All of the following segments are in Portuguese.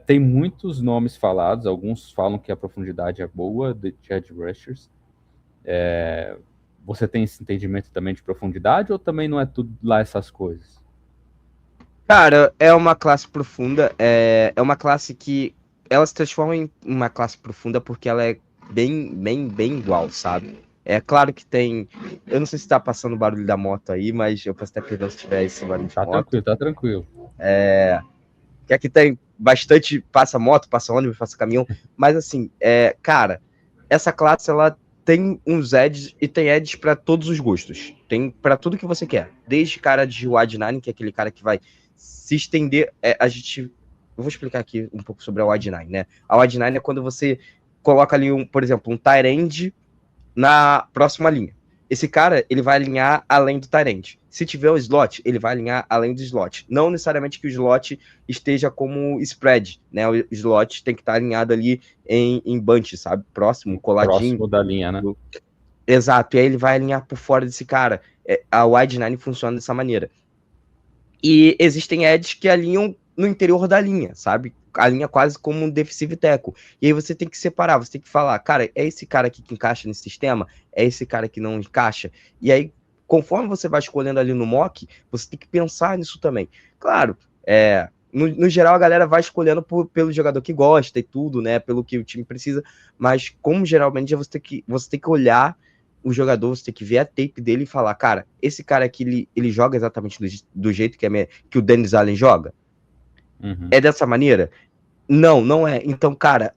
Tem muitos nomes falados, alguns falam que a profundidade é boa de edge rushers. Você tem esse entendimento também de profundidade ou também não é tudo lá essas coisas? Cara, é uma classe profunda, é uma classe que ela se transforma em uma classe profunda porque ela é bem igual, sabe? É claro que tem. Eu não sei se tá passando o barulho da moto aí, mas eu posso até perder se tiver esse barulho de Tá moto. tranquilo, tá tranquilo. Que aqui tem bastante. Passa moto, passa ônibus, passa caminhão. Mas assim, cara, essa classe ela tem uns edges e tem edges para todos os gostos. Tem para tudo que você quer. Desde cara de Wide Nine, que é aquele cara que vai se estender. A gente. Eu vou explicar aqui um pouco sobre a Wide Nine, né? A Wide Nine é quando você coloca ali, por exemplo, um tight end na próxima linha. Esse cara, ele vai alinhar além do tight. Se tiver o slot, ele vai alinhar além do slot. Não necessariamente que o slot esteja como spread, né? O slot tem que estar alinhado ali em bunch, sabe? Próximo, coladinho. Próximo da linha, né? Exato, e aí ele vai alinhar por fora desse cara. A wide nine funciona dessa maneira. E existem edges que alinham no interior da linha, sabe? A linha quase como um defensive tackle. E aí você tem que separar, você tem que falar, cara, é esse cara aqui que encaixa nesse sistema? É esse cara que não encaixa? E aí, conforme você vai escolhendo ali no mock, você tem que pensar nisso também. Claro, no geral a galera vai escolhendo pelo jogador que gosta e tudo, né? Pelo que o time precisa, mas como geralmente você tem que olhar o jogador, você tem que ver a tape dele e falar, cara, esse cara aqui, ele joga exatamente do jeito que o Dennis Allen joga? É dessa maneira? Não é. Então, cara,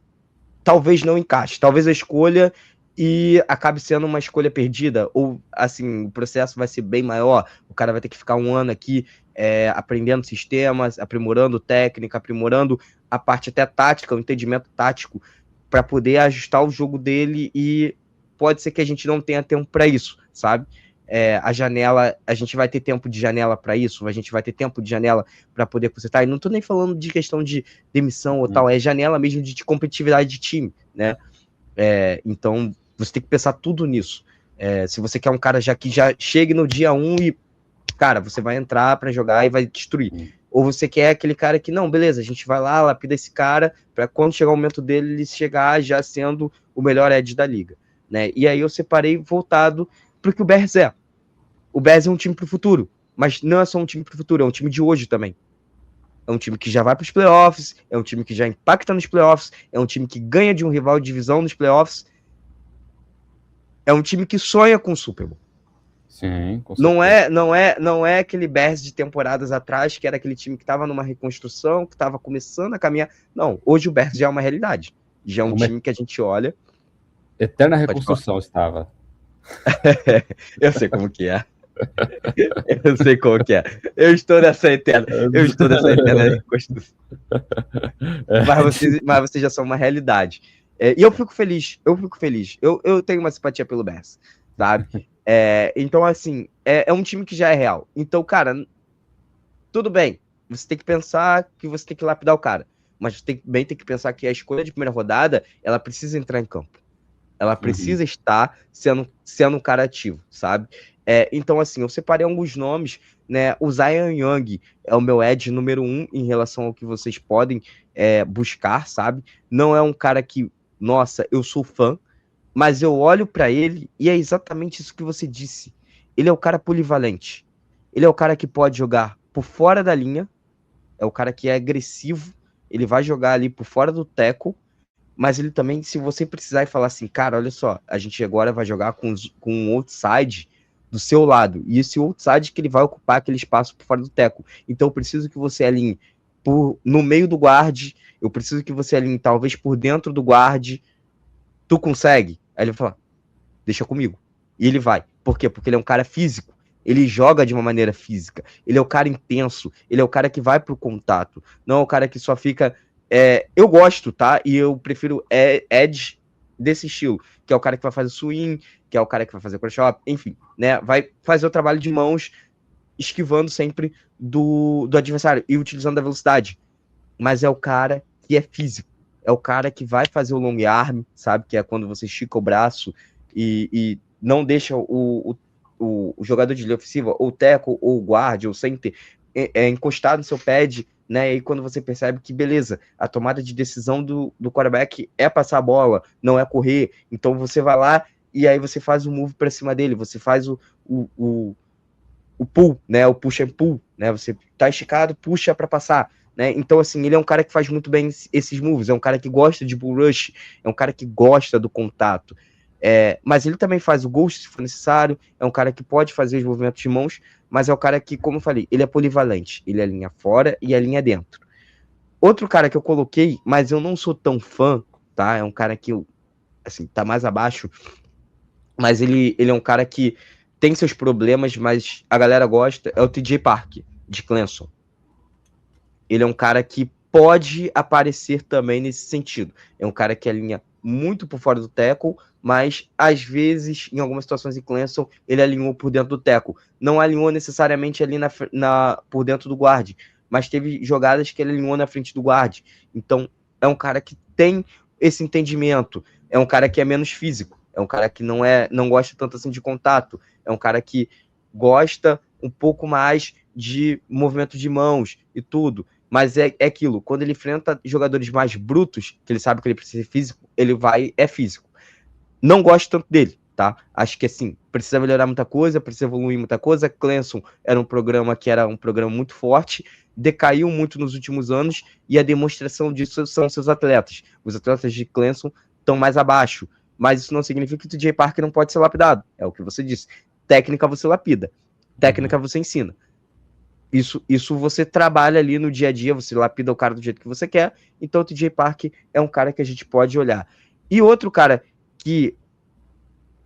talvez não encaixe. Talvez a escolha e acabe sendo uma escolha perdida, ou assim, o processo vai ser bem maior, o cara vai ter que ficar um ano aqui aprendendo sistemas, aprimorando técnica, aprimorando a parte até tática, o entendimento tático, para poder ajustar o jogo dele, e pode ser que a gente não tenha tempo para isso, sabe? A janela, a gente vai ter tempo de janela para isso, a gente vai ter tempo de janela para poder consertar, e não tô nem falando de questão de demissão ou tal, é janela mesmo de competitividade de time, né? Então, você tem que pensar tudo nisso. Se você quer um cara que já chegue no dia 1 e, cara, você vai entrar para jogar e vai destruir. Ou você quer aquele cara que, não, beleza, a gente vai lá, lapida esse cara, para quando chegar o momento dele, ele chegar já sendo o melhor edge da liga. Né? E aí eu separei voltado para o que o Bears é. O Bears é um time para o futuro, mas não é só um time para o futuro, é um time de hoje também. É um time que já vai para os playoffs, é um time que já impacta nos playoffs, é um time que ganha de um rival de divisão nos playoffs. É um time que sonha com o Super Bowl. Sim, com certeza. Não é aquele Bears de temporadas atrás, que era aquele time que estava numa reconstrução, que estava começando a caminhar. Não, hoje o Bears já é uma realidade. Já é um time que a gente olha. Eterna reconstrução estava. Eu sei como que é. Eu sei como que é. Eu estou nessa eterna reconstrução. Mas vocês já são uma realidade. E eu fico feliz. Eu tenho uma simpatia pelo Bears, sabe? Então, assim, é um time que já é real. Então, cara, tudo bem. Você tem que pensar que você tem que lapidar o cara. Mas também tem que pensar que a escolha de primeira rodada, ela precisa entrar em campo. Ela precisa estar sendo um cara ativo, sabe? Então, assim, eu separei alguns nomes, né? O Zion Young é o meu edge número 1 em relação ao que vocês podem buscar, sabe? Não é um cara que, nossa, eu sou fã, mas eu olho para ele e é exatamente isso que você disse. Ele é o cara polivalente. Ele é o cara que pode jogar por fora da linha, é o cara que é agressivo, ele vai jogar ali por fora do tackle, mas ele também, se você precisar e falar assim, cara, olha só, a gente agora vai jogar com um outside do seu lado, e esse outside que ele vai ocupar aquele espaço por fora do teco. Então eu preciso que você alinhe no meio do guard, eu preciso que você alinhe talvez por dentro do guard, tu consegue? Aí ele vai falar, deixa comigo. E ele vai. Por quê? Porque ele é um cara físico. Ele joga de uma maneira física. Ele é o cara intenso. Ele é o cara que vai pro contato. Não é o cara que só fica... eu gosto, tá? E eu prefiro edge desse estilo. Que é o cara que vai fazer swing, que é o cara que vai fazer cross-up, enfim, né? Vai fazer o trabalho de mãos, esquivando sempre do adversário e utilizando a velocidade. Mas é o cara que é físico. É o cara que vai fazer o long arm, sabe? Que é quando você estica o braço e não deixa o jogador de linha ofensiva, ou teco, ou guard, ou center, encostado no seu pad né? E aí quando você percebe que, beleza, a tomada de decisão do quarterback é passar a bola, não é correr, então você vai lá e aí você faz o move para cima dele, você faz o pull, né? O push and pull, né? Você tá esticado, puxa para passar, né? Então, assim, ele é um cara que faz muito bem esses moves, é um cara que gosta de bull rush, é um cara que gosta do contato. Mas ele também faz o ghost se for necessário, é um cara que pode fazer os movimentos de mãos, mas é um cara que, como eu falei, ele é polivalente, ele é linha fora e é linha dentro. Outro cara que eu coloquei, mas eu não sou tão fã, tá? É um cara que, assim, tá mais abaixo, mas ele é um cara que tem seus problemas, mas a galera gosta, é o TJ Park, de Clemson. Ele é um cara que pode aparecer também nesse sentido. É um cara que alinha muito por fora do tackle, mas às vezes, em algumas situações em Clemson, ele alinhou por dentro do tackle. Não alinhou necessariamente ali por dentro do guard, mas teve jogadas que ele alinhou na frente do guard. Então, é um cara que tem esse entendimento. É um cara que é menos físico. É um cara que não gosta tanto assim de contato. É um cara que gosta um pouco mais de movimento de mãos e tudo. Mas é aquilo, quando ele enfrenta jogadores mais brutos, que ele sabe que ele precisa ser físico, ele é físico. Não gosto tanto dele, tá? Acho que assim, precisa melhorar muita coisa, precisa evoluir muita coisa. Clemson era um programa muito forte, decaiu muito nos últimos anos, e a demonstração disso são seus atletas. Os atletas de Clemson estão mais abaixo, mas isso não significa que o TJ Parker não pode ser lapidado. É o que você disse. Técnica você lapida, técnica você ensina. Isso você trabalha ali no dia a dia, você lapida o cara do jeito que você quer. Então o TJ Park é um cara que a gente pode olhar. E outro cara que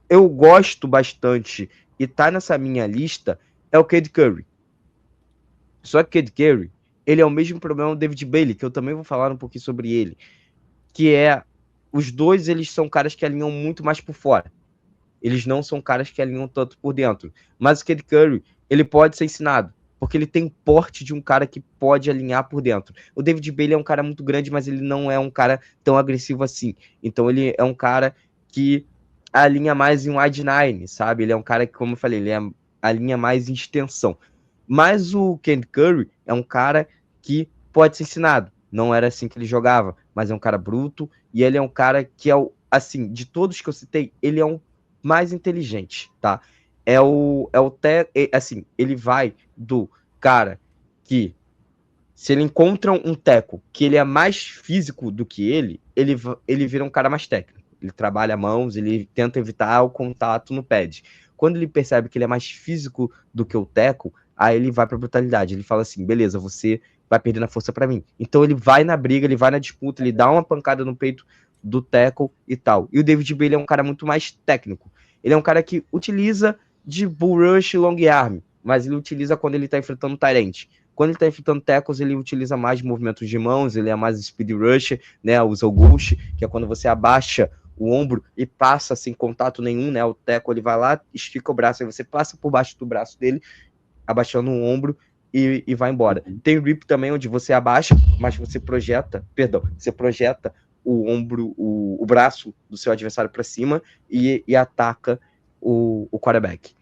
eu gosto bastante e tá nessa minha lista é o Cade Curry. Só que o Cade Curry, ele é o mesmo problema do David Bailey, que eu também vou falar um pouquinho sobre ele, que é, os dois, eles são caras que alinham muito mais por fora. Eles não são caras que alinham tanto por dentro. Mas o Cade Curry, ele pode ser ensinado, porque ele tem porte de um cara que pode alinhar por dentro. O David Bailey é um cara muito grande, mas ele não é um cara tão agressivo assim. Então ele é um cara que alinha mais em wide nine, sabe? Ele é um cara que, como eu falei, ele alinha mais em extensão. Mas o Cade Curry é um cara que pode ser ensinado. Não era assim que ele jogava, mas é um cara bruto, e ele é um cara que assim, de todos que eu citei, ele é um mais inteligente, tá? Assim, ele vai do cara que, se ele encontra um teco que ele é mais físico do que ele vira um cara mais técnico. Ele trabalha mãos, ele tenta evitar o contato no pad. Quando ele percebe que ele é mais físico do que o teco, aí ele vai pra brutalidade. Ele fala assim, beleza, você vai perder na força para mim. Então ele vai na briga, ele vai na disputa, ele dá uma pancada no peito do tackle e tal. E o David Bailey é um cara muito mais técnico. Ele é um cara que utiliza de bull rush e long arm, mas ele utiliza quando ele tá enfrentando Tyrant. Quando ele tá enfrentando tackles, ele utiliza mais movimentos de mãos, ele é mais speed rusher, né? Usa o ghost, que é quando você abaixa o ombro e passa sem contato nenhum, né? O tackle, ele vai lá, estica o braço, aí você passa por baixo do braço dele, abaixando o ombro e vai embora. Tem o rip também, onde você abaixa, mas você projeta o ombro, o braço do seu adversário para cima e ataca o quarterback.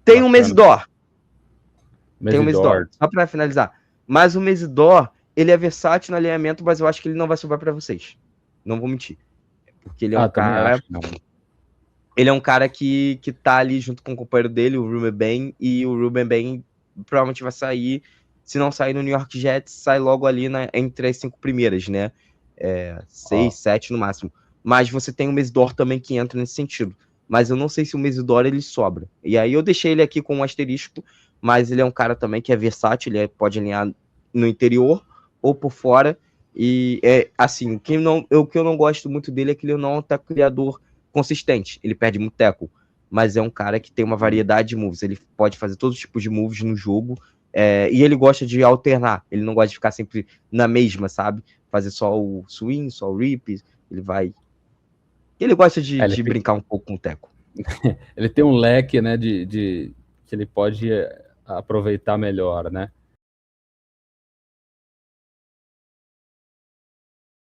Tem o Mesidor. Tem o Mesidor, só para finalizar. Mas o Mesidor, ele é versátil no alinhamento, mas eu acho que ele não vai sobrar para vocês. Não vou mentir. Porque ele é um cara... Ele é um cara que tá ali junto com o companheiro dele, o Ruben Ben, e o Ruben Ben provavelmente vai sair, se não sair no New York Jets, sai logo ali entre as 5 primeiras, né? 6, 7 no máximo. Mas você tem o Mesidor também que entra nesse sentido. Mas eu não sei se o Mesidor ele sobra. E aí eu deixei ele aqui com um asterisco, mas ele é um cara também que é versátil, ele pode alinhar no interior ou por fora. E assim, o que eu não gosto muito dele é que ele não é um criador consistente, ele perde muito tackle, mas é um cara que tem uma variedade de moves, ele pode fazer todos os tipos de moves no jogo, e ele gosta de alternar, ele não gosta de ficar sempre na mesma, sabe? Fazer só o swing, só o rip, ele gosta de brincar um pouco com o tackle. Ele tem um leque, né, que ele pode aproveitar melhor, né?